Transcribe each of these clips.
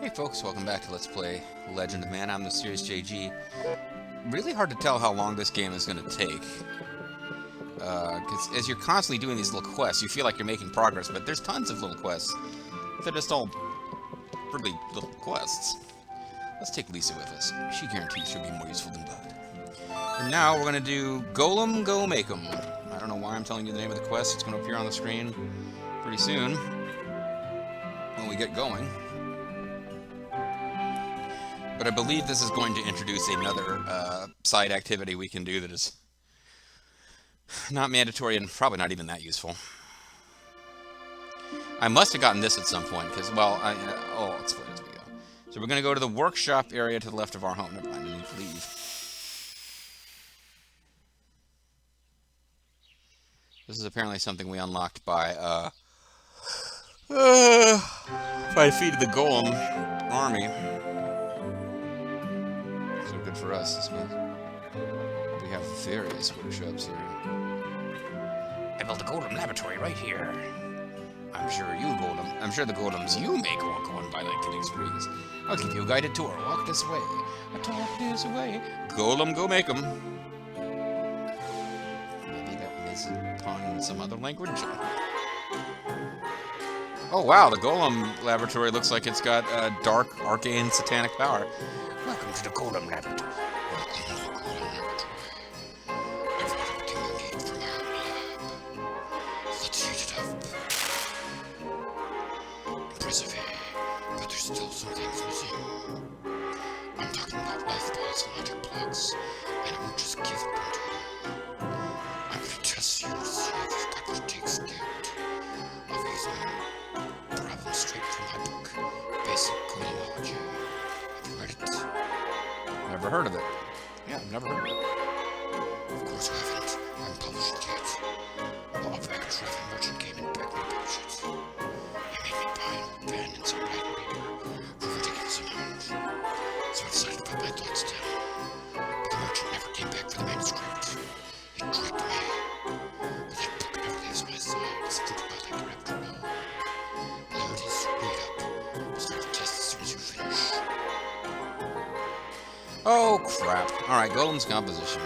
Hey folks, welcome back to Let's Play Legend of Mana. I'm the Serious JG. Really hard to tell how long this game is going to take. Because as you're constantly doing these little quests, you feel like you're making progress, but there's tons of little quests. They're just all really little quests. Let's take Lisa with us. She guarantees she'll be more useful than Bud. And now we're going to do Golem Go Make 'em. I don't know why I'm telling you the name of the quest. It's going to appear on the screen pretty soon when we get going. But I believe this is going to introduce another side activity we can do that is not mandatory and probably not even that useful. I must have gotten this at some point, because, well, I'll explain as we go. So we're going to go to the workshop area to the left of our home. Never mind, I need to leave. This is apparently something we unlocked by defeated the Golem army. So good for us, this means. We have various workshops here. I built a Golem laboratory right here. I'm sure the Golems you make won't go unviolated experience. I'll give you a guided tour. Walk this way. Talk this way. Golem, go make 'em. Maybe that is upon some other language. Oh wow, the Golem laboratory looks like it's got dark, arcane, satanic power. Welcome to the Golem laboratory. But there's still some things missing. I'm talking about life balls and logic blocks, and I won't just give them to you. I'm gonna test you to see if you've got what it takes to get. I'll use my problem straight from my book, Basic Golemology. Have you read it? Never heard of it. Yeah, I've never heard of it. Of course you haven't. I haven't published it yet. Law of Records Revenue Merchant came and begged me to publish it. He made me buy an old pen and some writing paper for a ridiculous amount. So I decided to put my thoughts down. But the merchant never came back for the manuscript. It tricked me. But that book never leaves my side. It's think about like a raptor now. There it is. Read up. We'll start the test as soon as you finish. Oh crap. Alright, Golem's composition.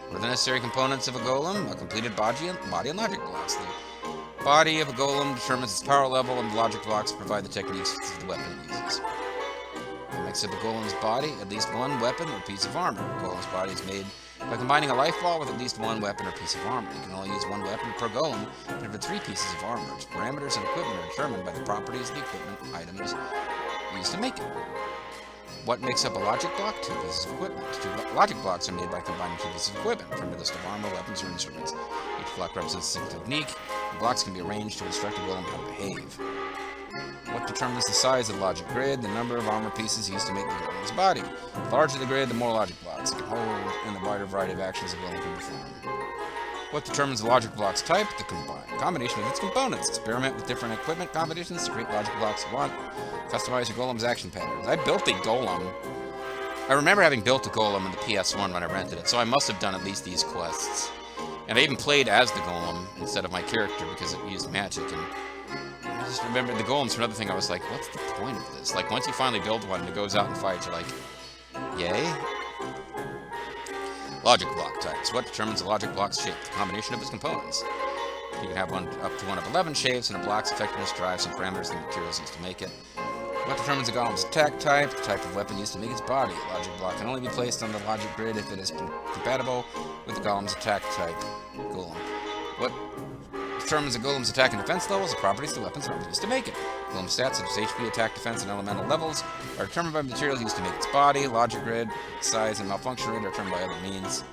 What are the necessary components of a Golem? A completed body and logic blocks. The body of a Golem determines its power level, and the logic blocks provide the techniques of the weapon it uses. What makes up a Golem's body? At least one weapon or piece of armor. A Golem's body is made by combining a life ball with at least one weapon or piece of armor. You can only use one weapon per Golem, but for 3 pieces of armor. Its parameters and equipment are determined by the properties of the equipment items used to make it. What makes up a logic block? 2 pieces of equipment. 2 logic blocks are made by combining 2 pieces of equipment from a list of armor, weapons, or instruments. Each block represents a technique. The blocks can be arranged to instruct a Golem how to behave. What determines the size of the logic grid? The number of armor pieces used to make the Golem's body. The larger the grid, the more logic blocks it can hold, and the wider variety of actions a Golem can perform. What determines the logic block's type? The combination of its components. Experiment with different equipment combinations to create logic blocks you want. Customize your Golem's action patterns. I built a Golem. I remember having built a Golem in the PS1 when I rented it, so I must have done at least these quests. And I even played as the Golem instead of my character because it used magic. And I just remember the Golem's another thing I was like, what's the point of this? Like, once you finally build one and it goes out and fights, you're like, yay? Logic block types. What determines a logic block's shape? The combination of its components. You can have one up to one of 11 shapes, and a block's effectiveness drives some parameters and materials used to make it. What determines a Golem's attack type? The type of weapon used to make its body. A logic block can only be placed on the logic grid if it is compatible with the Golem's attack type. Golem. What determines a Golem's attack and defense levels? The properties of the weapons used to make it. Golem's stats such as HP, attack, defense, and elemental levels are determined by materials used to make its body. Logic grid, size, and malfunction rate are determined by other means.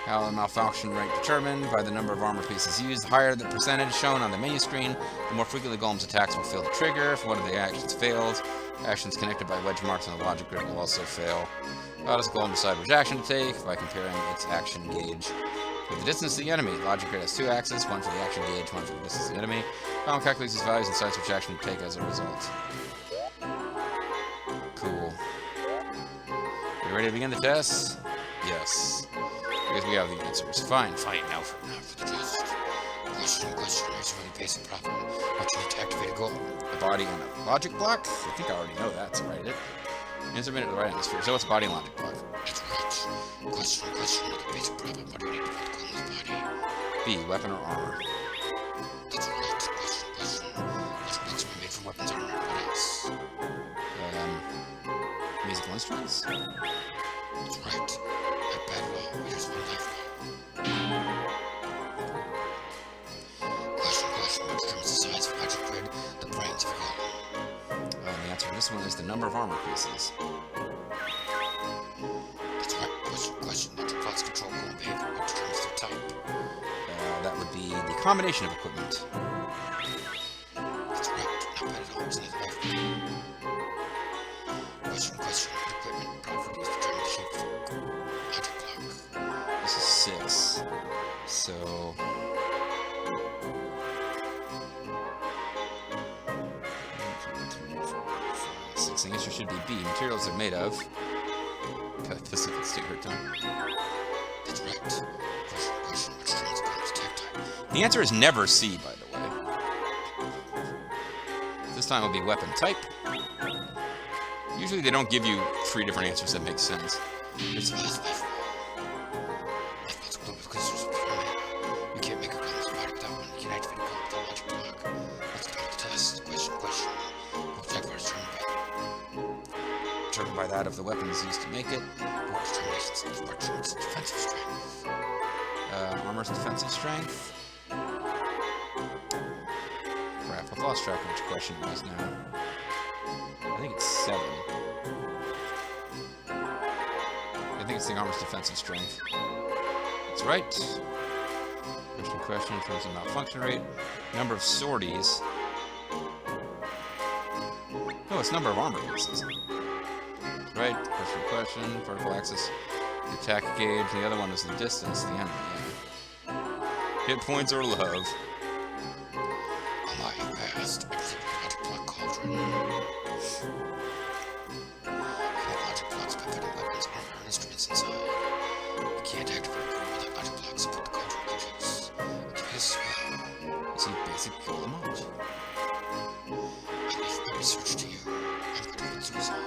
How the malfunction rate determined by the number of armor pieces used. The higher the percentage shown on the menu screen, the more frequently Golem's attacks will fail to trigger. If one of the actions fails, actions connected by wedge marks on the logic grid will also fail. How does the Golem decide which action to take? By comparing its action gauge with the distance to the enemy. Logic grid has 2 axes, one for the action gauge, one for the distance to the enemy. Golem calculates these values and decides which action to take as a result. Cool. You ready to begin the test? Yes. Because we have the answers. Fine, now for the test. Press Question. There's a really basic problem. What you need to activate a golem? A body and a logic block? I think I already know that, so write it. Answer minute with the right hemisphere. So what's a body and logic block? That's right. Question. Another basic problem. What do you need to build a golem's body? B. Weapon or armor. That's right. Question. Logic blocks were made from weapons, armor, and what else? Musical instruments? That's right. Not bad at all. We just one life now. Question. What determines the size of a magic grid? The brains of a golem. And the answer to this one is the number of armor pieces. That's right. Question. Logic blocks control golem behavior. What determines their type? That would be the combination of equipment. That's right. Not bad at all. It's another life. Question. Equipment properties determine the shape of the magic block. This is 6. So... 6. The answer should be B. Materials they're made of. God, Pacific Standard Time. That's right. Question. Which determines the golem's attack type? The answer is never C, by the way. This time will be weapon type. Usually they don't give you 3 different answers that make sense. It's the last life. Life blocks glue with crystals of pure mana. You can't make a golem's body without one. You can activate a golem with a logic block. Let's go with the test. Question. Golem jaguar is Determined by that of the weapons used to make it. What determinations of archer's defensive strength? Armor's defensive strength. Crap, I've lost track of which question it was now. I think it's 7. I think it's the armor's defensive strength. That's right. Question in terms of malfunction rate. Number of sorties. Oh, it's number of armor pieces. That's right. Question. Vertical axis. The attack gauge. The other one is the distance. The enemy. Yeah. Hit points or love. Oh my, you passed. Everything with logic block cauldron. Logic blocks by putting weapons, armor, and instruments inside. You can't activate a golem without logic blocks, so put the cauldron gadgets. Yes, well. See, basic golem out. I leave my research to you. I'm going to commit suicide.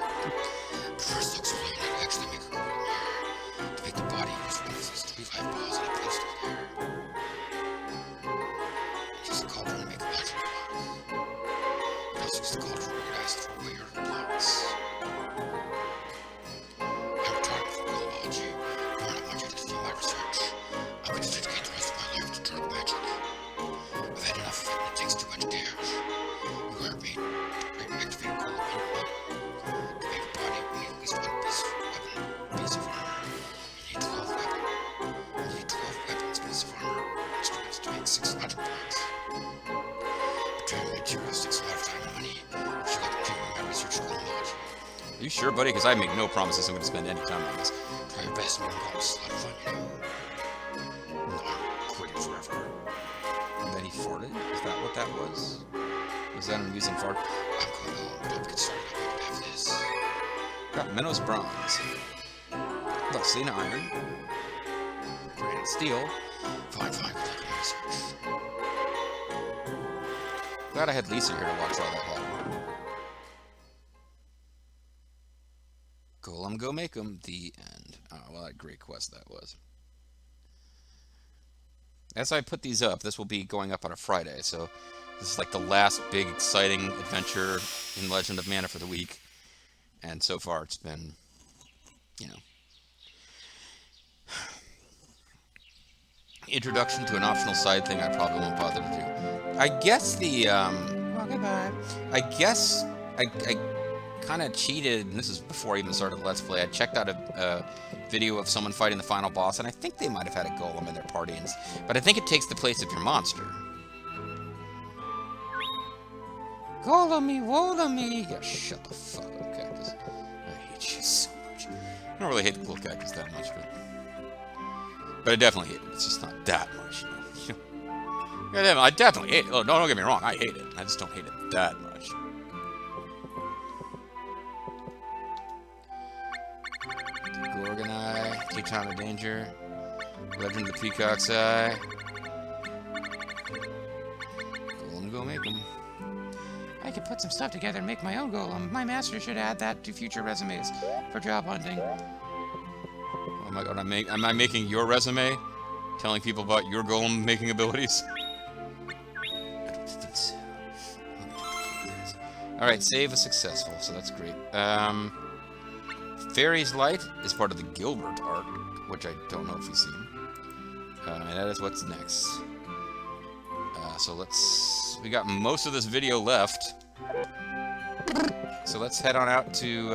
But first, let's learn how to actually make a golem here. To make the body, use one of these 3 life balls and I placed it there. Use the cauldron to make a logic block. You also use the cauldron to organize throw away your blocks. I'm retired from golemology. I don't want you to do my research. I'm going to dedicate the rest of my life to dark magic. I've had enough of it and it takes too much cash. You hired me to activate a golem and money. To make a body, we need at least one piece of armor. You need 12 weapons. You need 12 weapons, pieces of armor, instruments to make 6 logic blocks. Material takes a lot of time and money. If you like continuing my research in golemology, Are you sure, buddy? Because I make no promises I'm going to spend any time on this. try your best. Making golems is a lot of fun, you know. No, I'm quitting forever. And then he farted? Is that what that was? Was that an amusing fart? I'm going home, but I'll get started on what have this. Got Minnow's bronze. Lusty iron. Granite steel. Fine, good luck in my research. Glad I had Lisa here to watch all that happen. Golem, go make 'em. The end. Oh, well, that great quest that was. As I put these up, this will be going up on a Friday, so this is like the last big exciting adventure in Legend of Mana for the week. And so far it's been, you know, introduction to an optional side thing I probably won't bother to do. I guess the, well, goodbye. I guess I kind of cheated, and this is before I even started the Let's Play. I checked out a video of someone fighting the final boss, and I think they might have had a golem in their party, but I think it takes the place of your monster. Golem-y, wolem-y. Yeah, shut the fuck up, Cactus. I hate you so much. I don't really hate the little cactus that much, but I definitely hate it. It's just not that much, you know. Yeah, I definitely hate it. Oh, don't get me wrong, I hate it. I just don't hate it that much. Gorgon Eye, Teton of Danger, Legend of the Peacock's Eye. make them. I could put some stuff together and make my own golem. My master should add that to future resumes for job hunting. Oh my god, am I making your resume? Telling people about your golem making abilities? I don't think so. Let me duplicate this. Alright, save is successful, so that's great. Fairy's Light is part of the Gilbert arc, which I don't know if we've seen. And that is what's next. So we got most of this video left. So let's head on out to,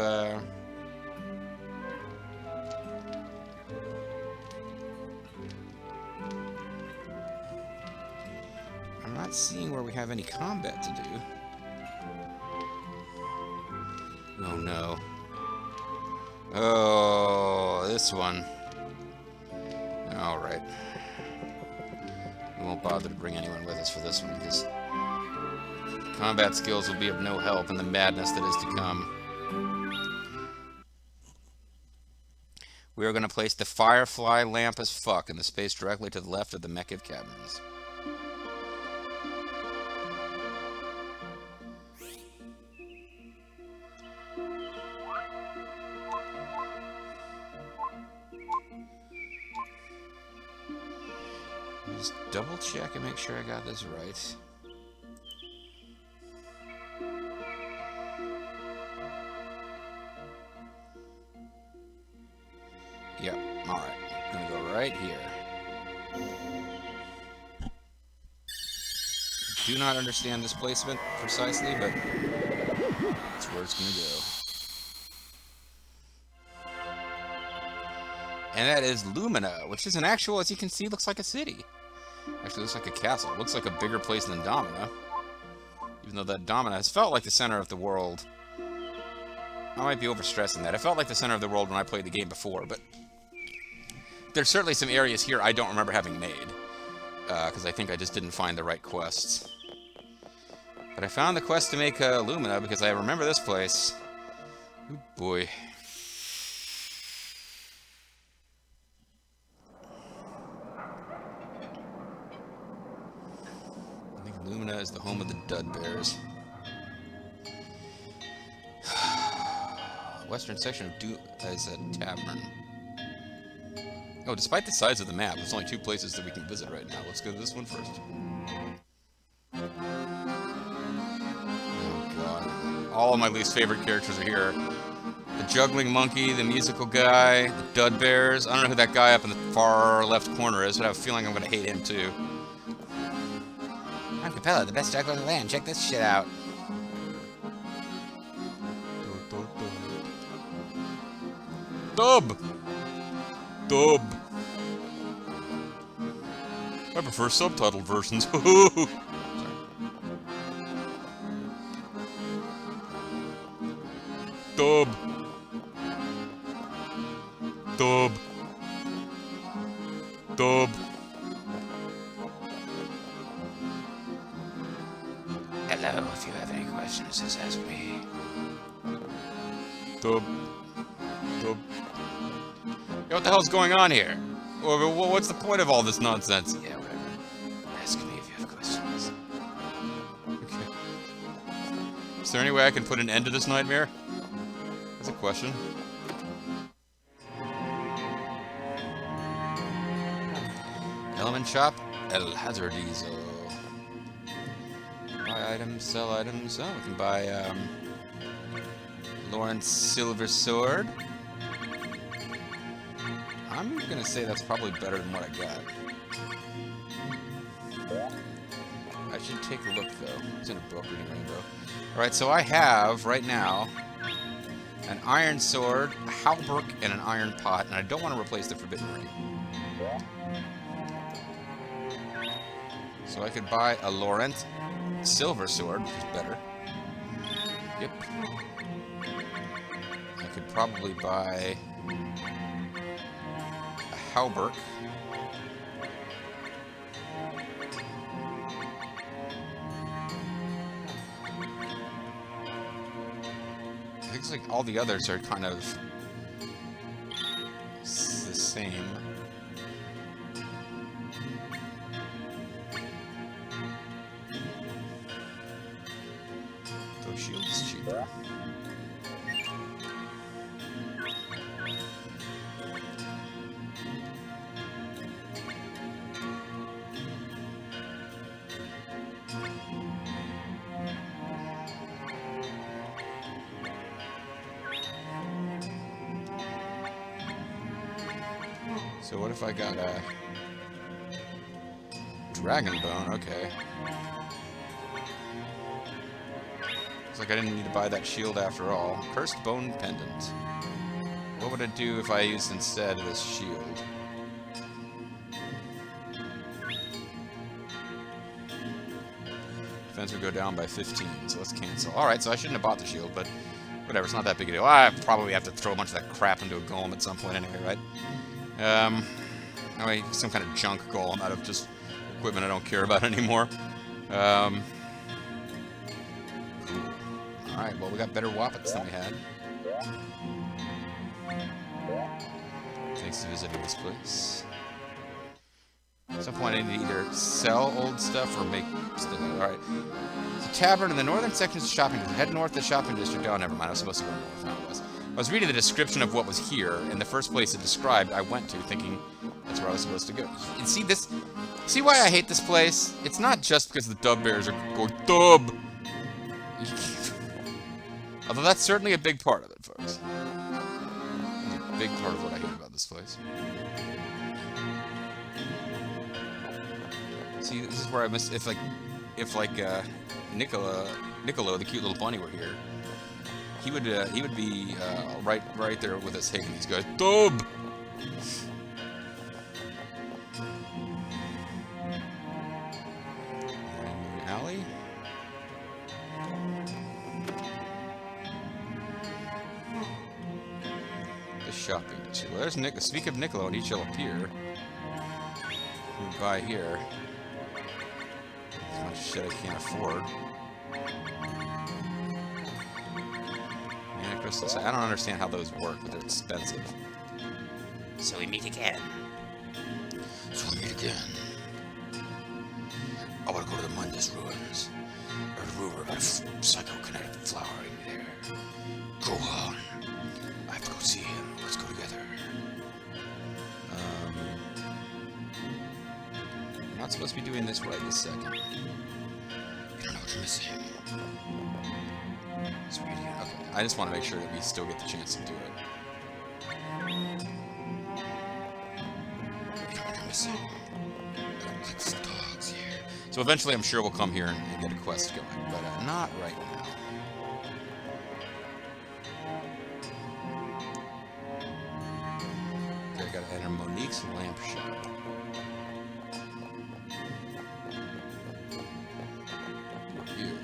I'm not seeing where we have any combat to do. Oh no. Oh, this one. Alright. We won't bother to bring anyone with us for this one, because combat skills will be of no help in the madness that is to come. We are going to place the Firefly lamp as fuck in the space directly to the left of the Mekiv Caverns. Just double check and make sure I got this right. Yep, alright. Gonna go right here. Do not understand this placement precisely, but that's where it's gonna go. And that is Lumina, which is an actual, as you can see, looks like a city. Actually, looks like a castle. It looks like a bigger place than Domina. Even though that Domina has felt like the center of the world. I might be overstressing that. It felt like the center of the world when I played the game before, but there's certainly some areas here I don't remember having made. Because I think I just didn't find the right quests. But I found the quest to make Lumina because I remember this place. Oh boy. Lumina is the home of the Dud Bears. Western section of is a tavern. Oh, despite the size of the map, there's only 2 places that we can visit right now. Let's go to this one first. Oh god. All of my least favorite characters are here. The juggling monkey, the musical guy, the Dud Bears. I don't know who that guy up in the far left corner is, but I have a feeling I'm going to hate him too. I'm Capella, the best juggler in the land. Check this shit out. Dub! Dub! I prefer subtitled versions. Sorry. Dub! Dub! Dub! Hello, if you have any questions, just ask me. Dub. Dub. Yo, what the hell's going on here? What's the point of all this nonsense? Yeah, whatever. Ask me if you have questions. Okay. Is there any way I can put an end to this nightmare? That's a question. Element shop, El Hazardizo. Buy items, sell items. Oh, we can buy Lawrence Silver Sword. I'm gonna say that's probably better than what I got. I should take a look though. It's in a book reading rainbow. Alright, so I have right now an iron sword, a halberd, and an iron pot, and I don't want to replace the forbidden ring. So I could buy a Laurent Silver Sword, which is better. Yep. I could probably buy a halberd. It looks like all the others are kind of the same. cheaper. So what if I got a dragon bone? Okay. Looks like I didn't need to buy that shield after all. Cursed bone pendant. What would it do if I used instead this shield? Defense would go down by 15, so let's cancel. Alright, so I shouldn't have bought the shield, but whatever, it's not that big a deal. I probably have to throw a bunch of that crap into a golem at some point anyway, right? Anyway, some kind of junk golem out of just equipment I don't care about anymore. Cool. Alright, well, we got better wappets than we had. Thanks to visiting this place. At some point I need to either sell old stuff or make stuff. Alright. The tavern in the northern section of the shopping district. Head north to the shopping district. Oh, never mind. I was supposed to go north. No, it was. I was reading the description of what was here, and the first place it described I went to, thinking that's where I was supposed to go. And see this? See why I hate this place? It's not just because the dub bears are going dub. Although that's certainly a big part of it, folks. That's a big part of what I hate about this place. See, this is where I miss. If Niccolo, the cute little bunny, were here, he would be right there with us hating these guys. Dub. Alley. The shopping district. Well, there's Nick. Speak of Niccolo, and he shall appear. You buy here. As much shit I can't afford. Yeah, crystals. I don't understand how those work, but they're expensive. So we meet again. I want to go to the Mundus ruins. I heard a rumor about a psychokinetic flower in there. Go on. I have to go see him. Let's go together. I'm not supposed to be doing this right this second. You don't know what you're missing. Sweetie. Okay, I just want to make sure that we still get the chance to do it. You know what you're missing. I don't like these dogs here. So eventually I'm sure we'll come here and get a quest going, but not right now. Okay, I gotta enter Monique's lamp shop. You.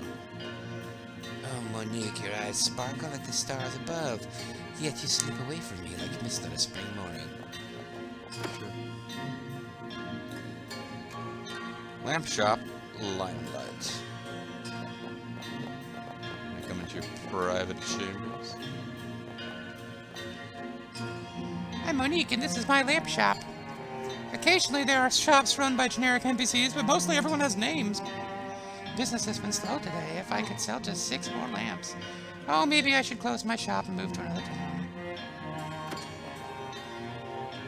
Oh, Monique, your eyes sparkle like the stars above, yet you slip away from me like mist on a spring morning. Sure. Lamp shop, limelight. Can I come into your private chambers? I'm Monique, and this is my lamp shop. Occasionally there are shops run by generic NPCs, but mostly everyone has names. Business has been slow today. If I could sell just 6 more lamps. Oh, maybe I should close my shop and move to another town.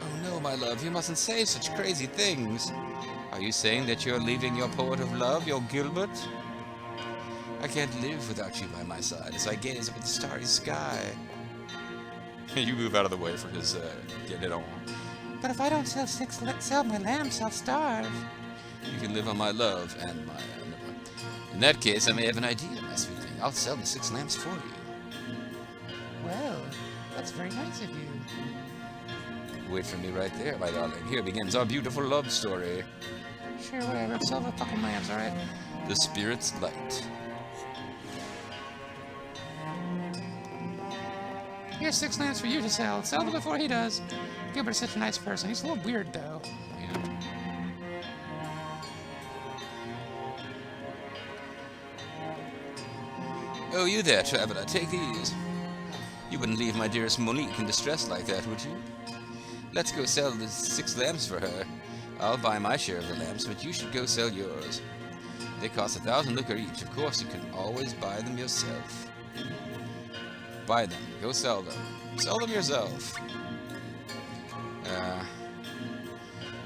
Oh no, my love, you mustn't say such crazy things. Are you saying that you're leaving your poet of love, your Gilbert? I can't live without you by my side as I gaze up at the starry sky. You move out of the way for his get it on. But if I don't sell my lamps, I'll starve. You can live on my love and my... In that case, I may have an idea, my sweet thing. I'll sell the 6 lamps for you. Well, that's very nice of you. Wait for me right there, my darling. Here begins our beautiful love story. Sure, whatever. Sell the fucking lamps, alright? The Spirit's Light. Here's 6 lamps for you to sell. Sell them before he does. Gilbert's such a nice person. He's a little weird, though. Yeah. Oh, you there, traveler. Take these. You wouldn't leave my dearest Monique in distress like that, would you? Let's go sell the 6 lamps for her. I'll buy my share of the lamps, but you should go sell yours. They cost 1,000 lucre each. Of course, you can always buy them yourself. Buy them. Go sell them. Sell them yourself.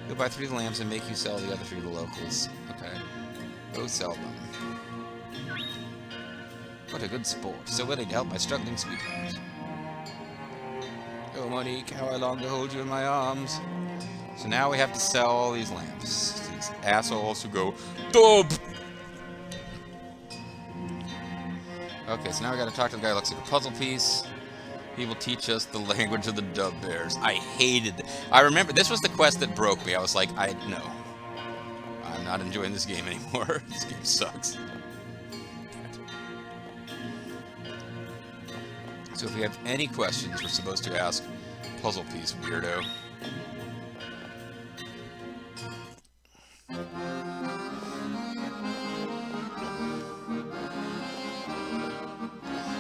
Go buy 3 lamps and make you sell the other 3 to locals. Okay. Go sell them. What a good sport. So willing to help my struggling sweetheart. Oh, Monique, how I long to hold you in my arms. So now we have to sell all these lamps. These assholes who go, Dub! Okay, so now we gotta talk to the guy who looks like a puzzle piece. He will teach us the language of the dub bears. I hated it. I remember, this was the quest that broke me. I was like, no. I'm not enjoying this game anymore. This game sucks. So if we have any questions, we're supposed to ask puzzle piece weirdo.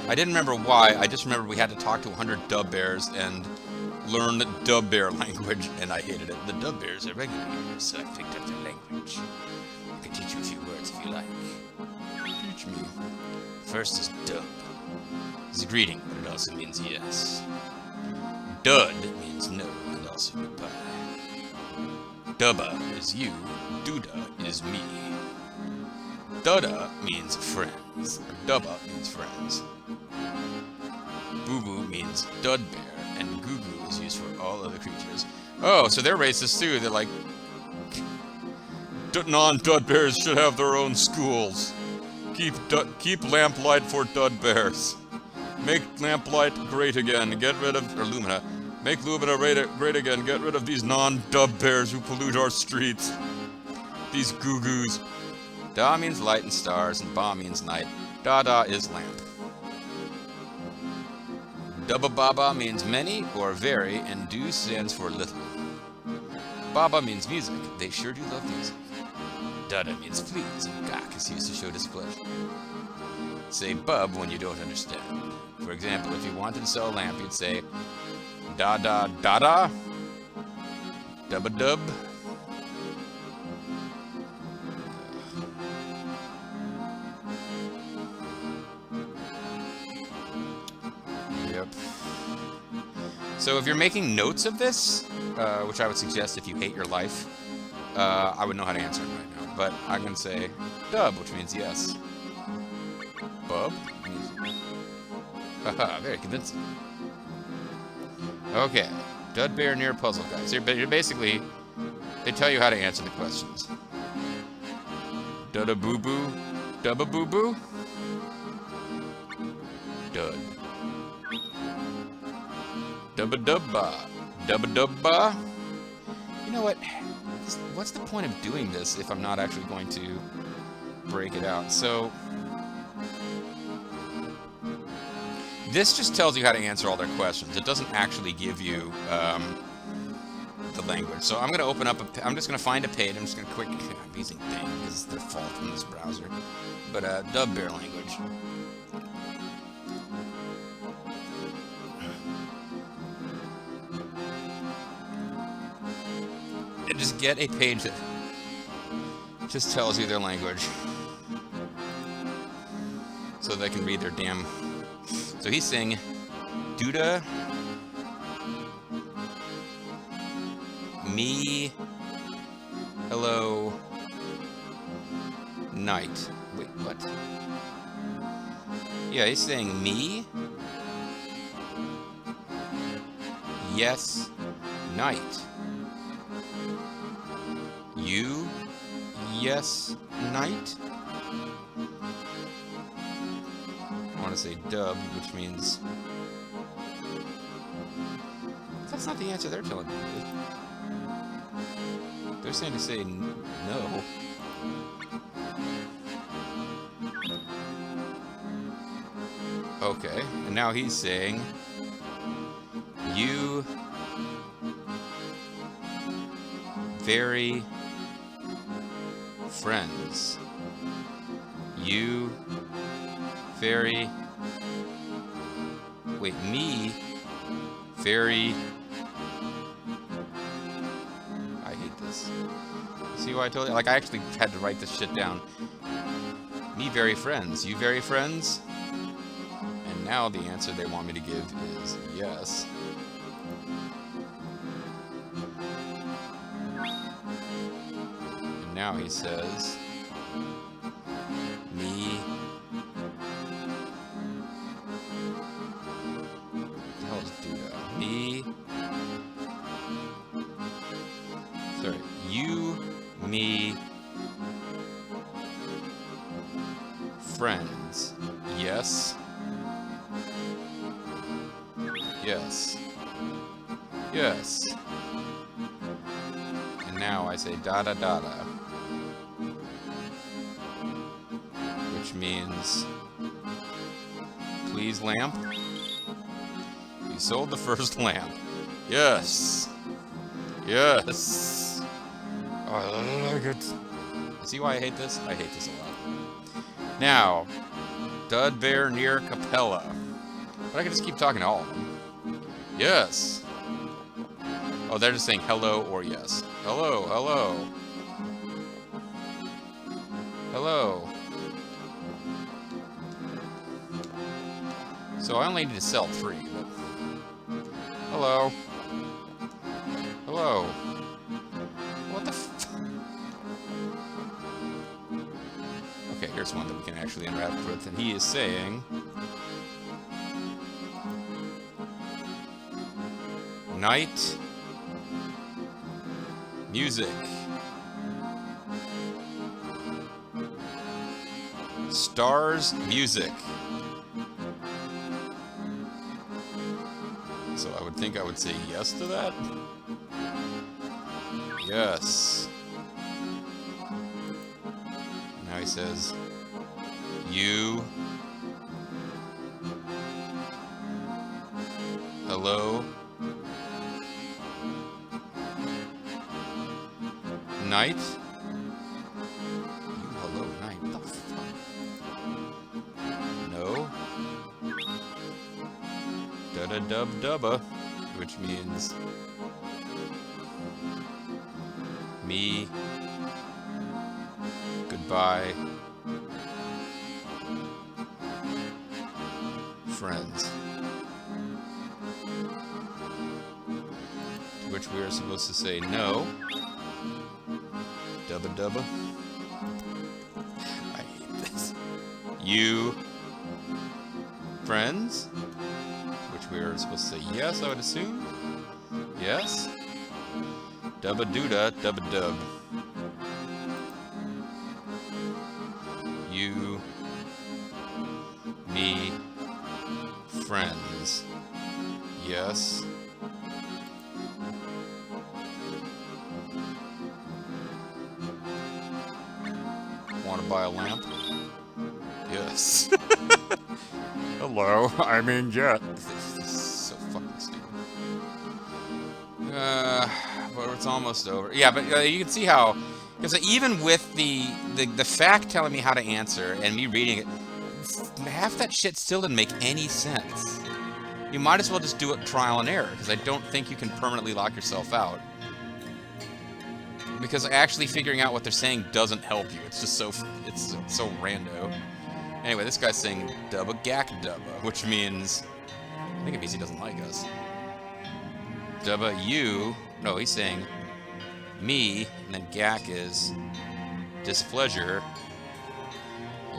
I didn't remember why, I just remember we had to talk to 100 dub bears and learn the dub bear language, and I hated it. The dub bears are regular here, so I picked up their language. I can teach you a few words if you like. Teach me. First is dub. It's a greeting, but it also means yes. Dud means no, and also goodbye. Dubba is you, Duda is me. Dudda means friends. Dubba means friends. Boo Boo means dud bear, and Goo Goo is used for all other creatures. Oh, so they're racist too. They're like, non-dud bears should have their own schools. Keep lamplight for dud bears. Make lamplight great again. Get rid of, or Lumina. Make Lumina great again. Get rid of these non-dub bears who pollute our streets. These Goo Goos. Da means light and stars, and Ba means night. Da is lamp. Dubba Baba means many or very, and Do stands for little. Baba means music. They sure do love music. Dada means please, and Gak is used to show displeasure. Say bub when you don't understand. For example, if you wanted to sell a lamp, you'd say da-da, dubba-dub. Yep. So if you're making notes of this, which I would suggest if you hate your life, I would know how to answer it right now. But I'm going to say dub, which means yes. Bub? Haha, very convincing. Okay. Dud bear near puzzle guys. So you're basically, they tell you how to answer the questions. Dudda boo boo. Dubba boo boo. Dud. Dubba dubba. Dubba dubba. You know what? What's the point of doing this if I'm not actually going to break it out? So this just tells you how to answer all their questions. It doesn't actually give you the language. So I'm going to open up I'm just going to find a page. I'm just going to quick, I'm using thing because it's their fault in this browser. But dub bear language. And just get a page that just tells you their language. So they can read their damn... So he's saying, Duda, me, hello, night. Wait, what? Yeah, he's saying me, yes, night. You, yes, night. I want to say dub, which means... That's not the answer they're telling me. They're saying to say no. Okay, and now he's saying... You... Very... Friends. You... Very... Wait, me... Very... I hate this. See why I told you? Like, I actually had to write this shit down. Me very friends. You very friends? And now the answer they want me to give is yes. And now he says, me. What the hell is Duda? Me. Sorry, you, me, friends. Yes. Yes. Yes. And now I say da da da da. Which means, please lamp. You sold the first lamp. Yes. Yes. Oh, I like it. See why I hate this? I hate this a lot. Now, Dudbear near Capella. But I can just keep talking to all of them. Yes. Oh, they're just saying hello or yes. Hello, hello. Hello. So I only need to sell 3, but... Hello. Hello. What the f... Okay, here's one that we can actually interact with, and he is saying... Night. Music. Stars, music. So I would think I would say yes to that. Yes. Now he says, you. Hello. Night. You hello night. What the fuck? No. Da da dub dubba, which means me. Goodbye. Friends. To which we are supposed to say no. Dubba dubba. I hate this. You. Friends. Which we are supposed to say yes, I would assume. Yes. Dubba dooda, dubba dub. You. Me. Friends. Yes. Want to buy a lamp? Yes. Hello, I mean jet. This is so fucking stupid. But it's almost over. Yeah, but you can see how, because even with the fact telling me how to answer and me reading it, half that shit still didn't make any sense. You might as well just do it trial and error, because I don't think you can permanently lock yourself out. Because actually figuring out what they're saying doesn't help you. It's just so rando. Anyway, this guy's saying dubba gack dubba, which means I think it means he doesn't like us. Dubba you. No, he's saying me, and then gack is displeasure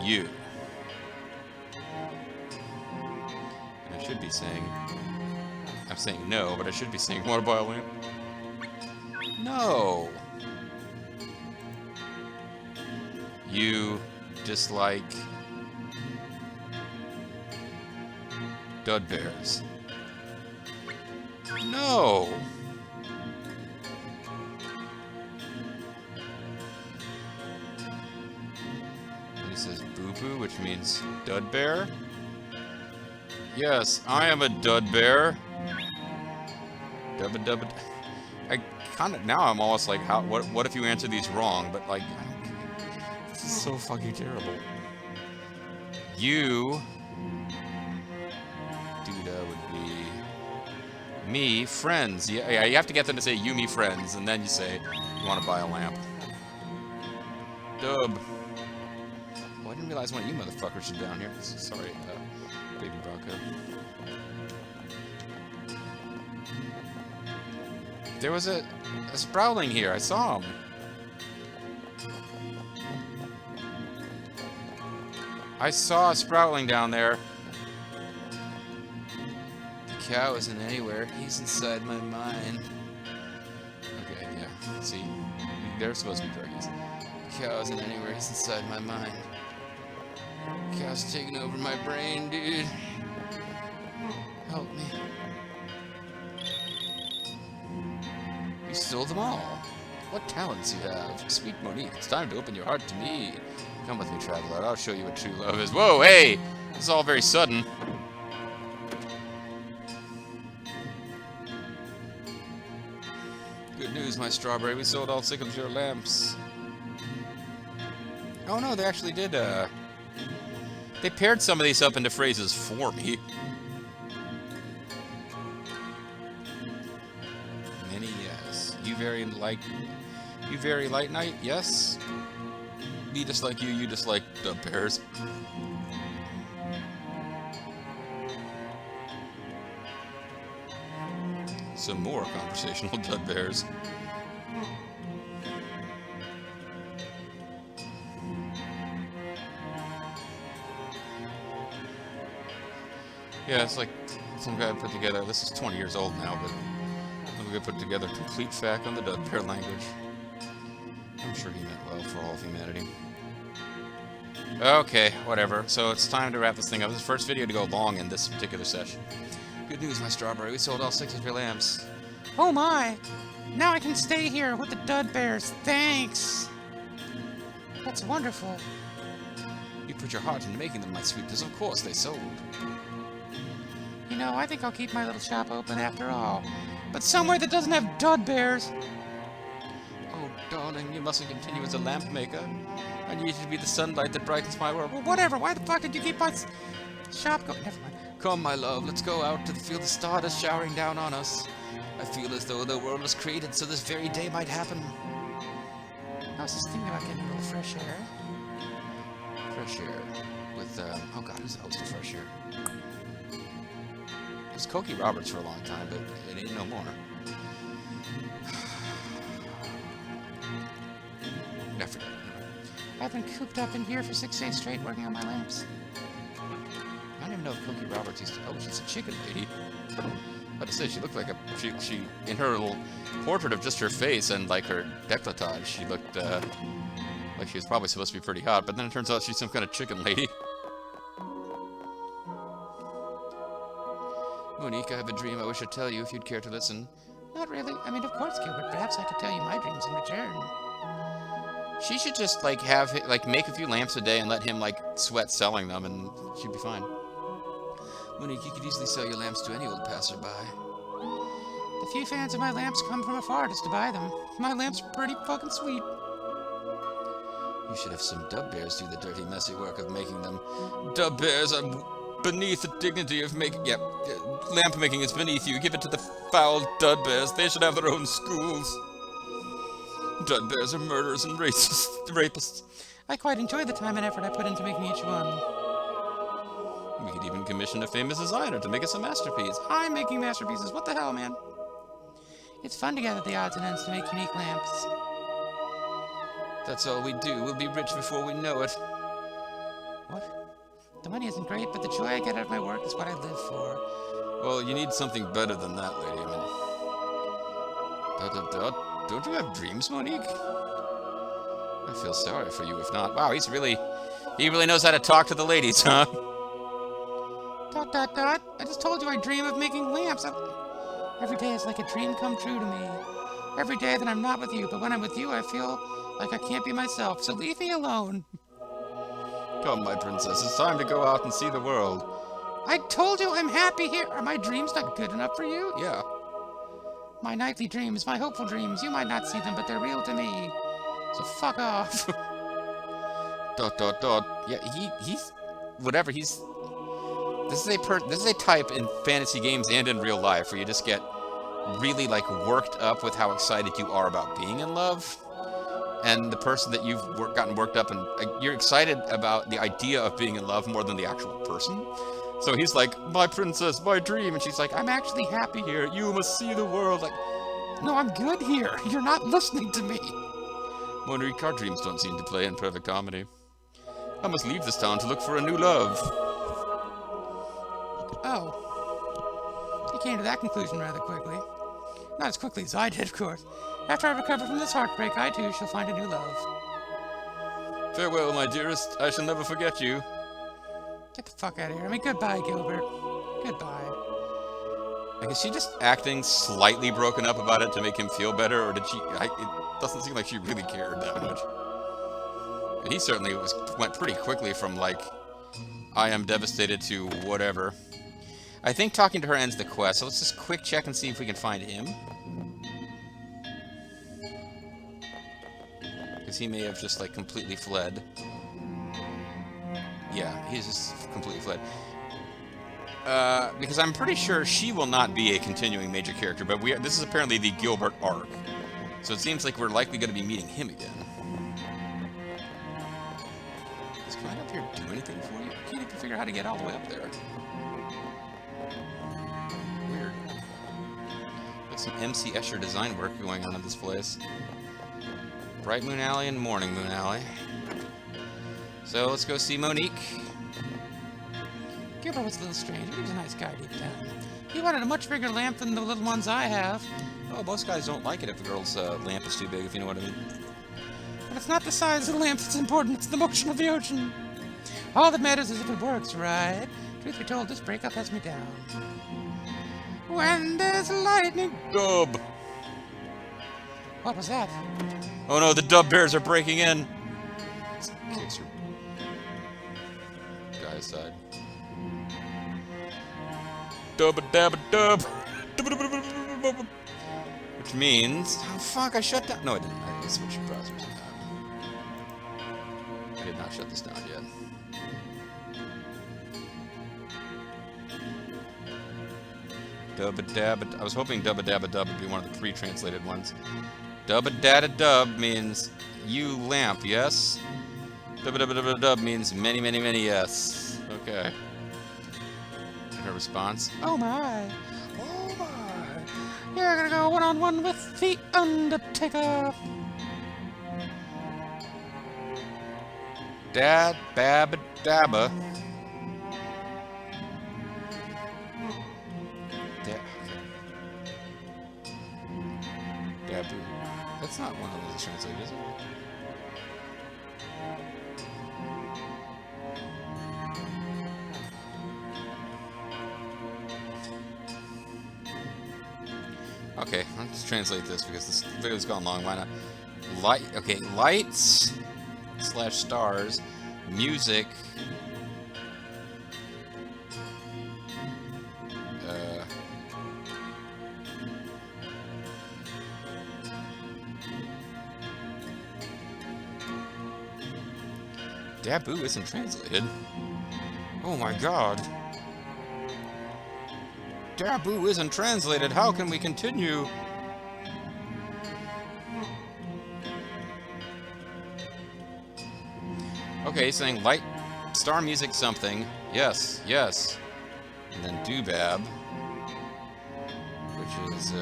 you. And I should be saying, I'm saying no, but I should be saying want to buy a lamp? No. You dislike Dudbears. No. And he says boo boo, which means Dudbear. Yes, I am a Dudbear. Dubba dubba. I kind of now I'm almost like, how? What if you answer these wrong? But like, I don't care. This is so fucking terrible. You. Duda would be me, friends. Yeah, you have to get them to say you, me, friends, and then you say you want to buy a lamp. Dub. Oh, I didn't realize one of you motherfuckers are down here. Sorry. baby bronco. There was a Sprouling here. I saw him. I saw a Sprouling down there. The cow isn't anywhere. He's inside my mind. Okay, yeah. See, they're supposed to be druggies. The cow isn't anywhere. He's inside my mind. The cow's taking over my brain, dude. Help me. You stole them all. What talents you have. Sweet Monique, it's time to open your heart to me. Come with me, traveler. I'll show you what true love is. Whoa, hey! This is all very sudden. Good news, my strawberry. We sold all 6 of your lamps. Oh no, they actually did, they paired some of these up into phrases for me. Many, yes. You very light night, yes. Me dislike you, you dislike dub bears. Some more conversational dud bears. Yeah, it's like some guy put together, this is 20 years old now, but some guy put together a complete fact on the dud bear language. I'm sure he meant well for all of humanity. Okay, whatever. So it's time to wrap this thing up. This is the first video to go long in this particular session. Good news, my strawberry. We sold all 6 of your lamps. Oh my! Now I can stay here with the dud bears. Thanks! That's wonderful. You put your heart into making them, my sweetness. Of course, they sold. You know, I think I'll keep my little shop open after all. But somewhere that doesn't have dud bears. Oh, darling, you mustn't continue as a lamp maker. I need you to be the sunlight that brightens my world. Well, whatever. Why the fuck did you keep my shop going? Never mind. Come, my love, let's go out to feel the stardust showering down on us. I feel as though the world was created so this very day might happen. I was just thinking about getting a little fresh air. Fresh air. With, oh god, who's the host of Fresh Air? It was Cokie Roberts for a long time, but it ain't no more. I forgot. I've been cooped up in here for 6 days straight working on my lamps. I don't even know if Cokie Roberts used to... Oh, she's a chicken lady. I was about to say, she looked like a... She in her little portrait of just her face and, like, her décolletage, she looked, like she was probably supposed to be pretty hot, but then it turns out she's some kind of chicken lady. Monique, I have a dream I wish I'd tell you if you'd care to listen. Not really. I mean, of course, Gilbert. Perhaps I could tell you my dreams in return. She should just, like, make a few lamps a day and let him, like, sweat selling them, and she'd be fine. Monique, you could easily sell your lamps to any old passerby. The few fans of my lamps come from afar just to buy them. My lamps are pretty fucking sweet. You should have some dub bears do the dirty, messy work of making them. Dub bears are beneath the dignity of making... Yep, lamp making is beneath you. Give it to the foul dud bears. They should have their own schools. Dud bears are murderers and rapists. I quite enjoy the time and effort I put into making each one. We could even commission a famous designer to make us a masterpiece. I'm making masterpieces. What the hell, man? It's fun to gather the odds and ends to make unique lamps. That's all we do. We'll be rich before we know it. What? The money isn't great, but the joy I get out of my work is what I live for. Well, you need something better than that, lady. I mean... Don't you have dreams, Monique? I feel sorry for you if not. Wow, he really knows how to talk to the ladies, huh? ... I just told you I dream of making lamps. Every day is like a dream come true to me. Every day that I'm not with you, but when I'm with you, I feel like I can't be myself, so leave me alone. Come, my princess, it's time to go out and see the world. I told you I'm happy here. Are my dreams not good enough for you? Yeah. My nightly dreams, my hopeful dreams, you might not see them, but they're real to me. So fuck off. ... Yeah, he's... Whatever, he's... This is a type in fantasy games and in real life where you just get really, like, worked up with how excited you are about being in love. And the person that you've gotten worked up and you're excited about the idea of being in love more than the actual person. So he's like, my princess, my dream. And she's like, I'm actually happy here. You must see the world. Like, No, I'm good here. You're not listening to me. Monique, our dreams don't seem to play in perfect harmony. I must leave this town to look for a new love. Oh. You came to that conclusion rather quickly. Not as quickly as I did, of course. After I recover from this heartbreak, I too shall find a new love. Farewell, my dearest. I shall never forget you. Get the fuck out of here. I mean, goodbye, Gilbert. Goodbye. Like, is she just acting slightly broken up about it to make him feel better, or did she... it doesn't seem like she really cared that much. And he certainly went pretty quickly from, like, I am devastated to whatever. I think talking to her ends the quest, so let's just quick check and see if we can find him. Because he may have just, like, completely fled. Yeah, he's just completely fled. Because I'm pretty sure she will not be a continuing major character, but this is apparently the Gilbert arc. So it seems like we're likely going to be meeting him again. Does coming up here do anything for you? I can't even figure out how to get all the way up there. Weird. There's some MC Escher design work going on in this place. Bright Moon Alley and Morning Moon Alley. So let's go see Monique. Gilbert was a little strange. He was a nice guy deep down. He wanted a much bigger lamp than the little ones I have. Oh, most guys don't like it if the girl's lamp is too big, if you know what I mean. But it's not the size of the lamp that's important, it's the motion of the ocean. All that matters is if it works, right? Truth be told, this breakup has me down. When there's lightning... Dub! What was that? Oh no, the dub bears are breaking in! Kicks your guy's side. Dub-a-dab-a-dub! Which means... Oh fuck, I shut down... No, I didn't. I switched browsers. I did not shut this down yet. Dub-a-dab-a... I was hoping dub-a-dab-a-dub would be one of the pre-translated ones. Dub-a-dab-a-dub means you lamp, yes? Dub-a-dub-a-dub means many, many, many yes. Okay. And her response? Oh my. Oh my. You're gonna go one-on-one with the Undertaker. Dad, bab, dabba. Dabu. That's not one of those translated, is it? Okay, let's translate this because this video's gone long. Why not? Light. Okay, lights / stars, music. Dabu isn't translated. Oh my god. Dabu isn't translated. How can we continue? Okay, saying light, star music something. Yes, yes. And then doobab, which is,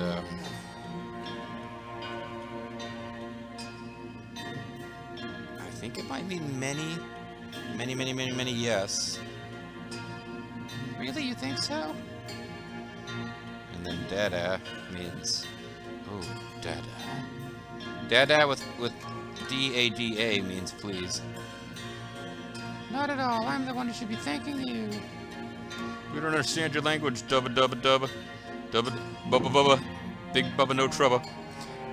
I think it might mean many, many, many, many, many yes. Really, you think so? And then dada means, oh, dada. Dada with D-A-D-A means please. Not at all. I'm the one who should be thanking you. We don't understand your language, dubba dubba dubba. Dubba bubba bubba. Big bubba no trouble.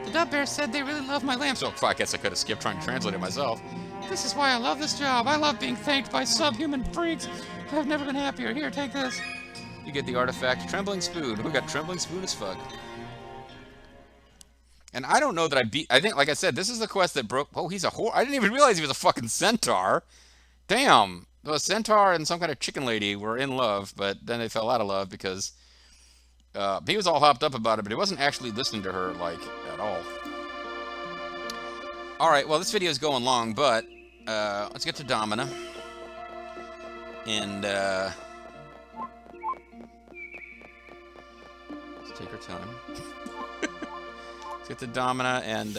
The Dub Bears said they really love my lamp. So I guess I could have skipped trying to translate it myself. This is why I love this job. I love being thanked by subhuman freaks. I've never been happier. Here, take this. You get the artifact Trembling Spoon. We got Trembling Spoon as fuck. And I don't know that I think, like I said, this is the quest that broke... Oh, he's a whore. I didn't even realize he was a fucking centaur. Damn. The centaur and some kind of chicken lady were in love, but then they fell out of love because he was all hopped up about it, but he wasn't actually listening to her, like, at all. Alright, well, this video is going long, but let's get to Domina. And, Take her time. Let's get to Domina and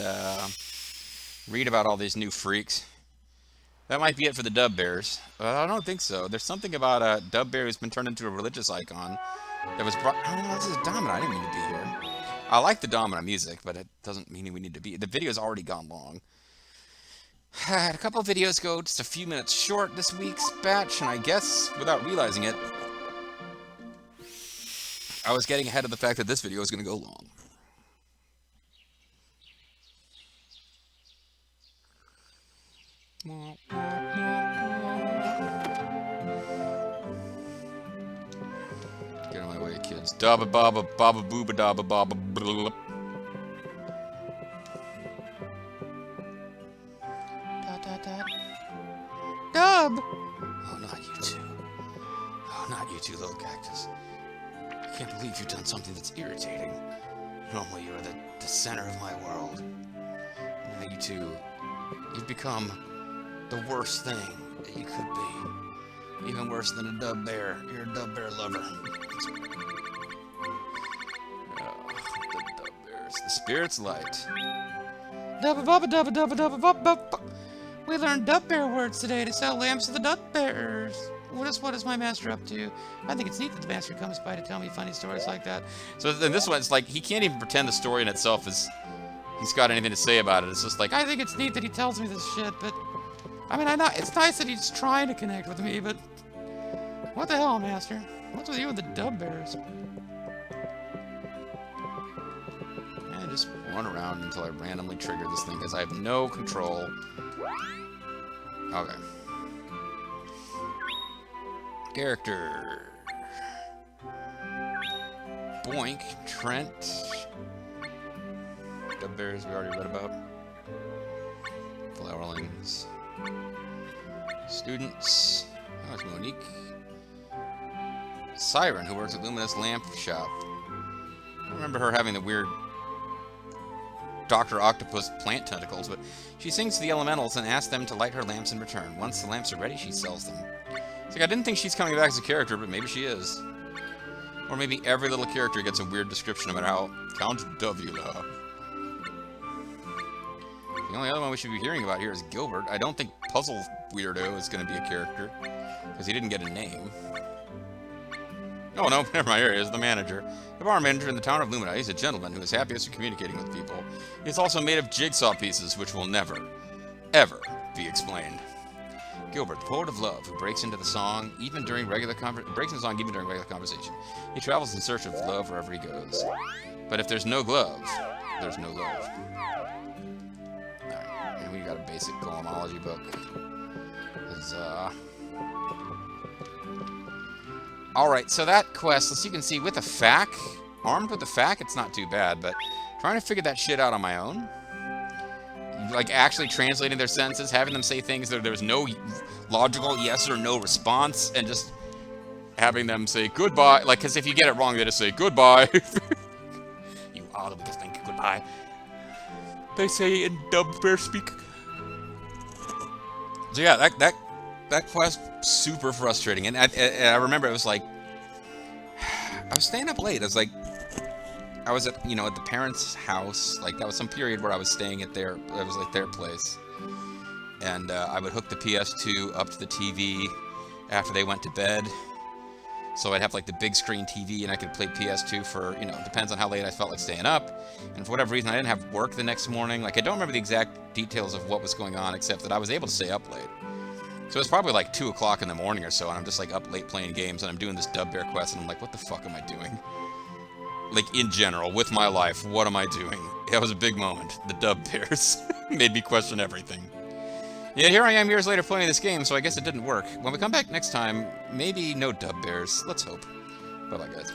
read about all these new freaks. That might be it for the Dub Bears. I don't think so. There's something about a Dub Bear who's been turned into a religious icon that was brought... Oh, no, this is Domina. I didn't mean to be here. I like the Domina music, but it doesn't mean we need to be... The video's already gone long. Had a couple of videos go just a few minutes short this week's batch, and I guess, without realizing it, I was getting ahead of the fact that this video was going to go long. Get out of my way, kids. Dabba baba baba booba dabba baba blub. Dub! Oh, not you two. Oh, not you two, little cactus. I can't believe you've done something that's irritating. Normally you are the center of my world. Now you two, you've become the worst thing that you could be. Even worse than a dub bear. You're a dub bear lover. Oh, the dub bears. The spirit's light. Dubba bubba dubba dubba dubba bubba bubba. We learned dub bear words today to sell lamps to the dub bears. What is my master up to? I think it's neat that the master comes by to tell me funny stories like that. So then this one, it's like he can't even pretend the story in itself is he's got anything to say about it. It's just like I think it's neat that he tells me this shit, but I mean, it's nice that he's trying to connect with me, but what the hell, master? What's with you and the dub bears? And just run around until I randomly trigger this thing because I have no control. Okay. Character. Boink. Trent. Dub bears we already read about. Flowerlings. Students. Oh, it's Monique. Siren, who works at Lumina's lamp shop. I remember her having the weird Dr. Octopus plant tentacles, but she sings to the elementals and asks them to light her lamps in return. Once the lamps are ready, she sells them. It's like, I didn't think she's coming back as a character, but maybe she is. Or maybe every little character gets a weird description about how Count Davila. The only other one we should be hearing about here is Gilbert. I don't think Puzzle Weirdo is going to be a character, because he didn't get a name. Oh, no, never mind, here he is, the manager. The bar manager in the town of Lumina. He's a gentleman who is happiest in communicating with people. He's also made of jigsaw pieces, which will never, ever be explained. Gilbert, the poet of love, who breaks into the song even during regular conversation. He travels in search of love wherever he goes. But if there's no glove, there's no love. Alright, and we got a basic Golemology book. Alright, so that quest, as you can see, with a FAQ, armed with a FAQ, it's not too bad, but trying to figure that shit out on my own, like actually translating their sentences, having them say things that there's no logical yes or no response, and just having them say goodbye, like, because if you get it wrong, they just say goodbye. You are the biggest thing, goodbye. They say in dub bear speak. So yeah, that quest, super frustrating. And I remember it was like, I was staying up late. I was at, at the parents' house. Like, that was some period where I was staying at their place. And I would hook the PS2 up to the TV after they went to bed. So I'd have, like, the big screen TV, and I could play PS2 for, depends on how late I felt like staying up. And for whatever reason, I didn't have work the next morning. Like, I don't remember the exact details of what was going on, except that I was able to stay up late. So it was probably like 2 o'clock in the morning or so, and I'm just like up late playing games, and I'm doing this Dub Bear quest, and I'm like, what the fuck am I doing? Like, in general, with my life, what am I doing? That was a big moment. The Dub Bears made me question everything. Yeah, here I am years later playing this game, so I guess it didn't work. When we come back next time, maybe no Dub Bears. Let's hope. Bye-bye, guys.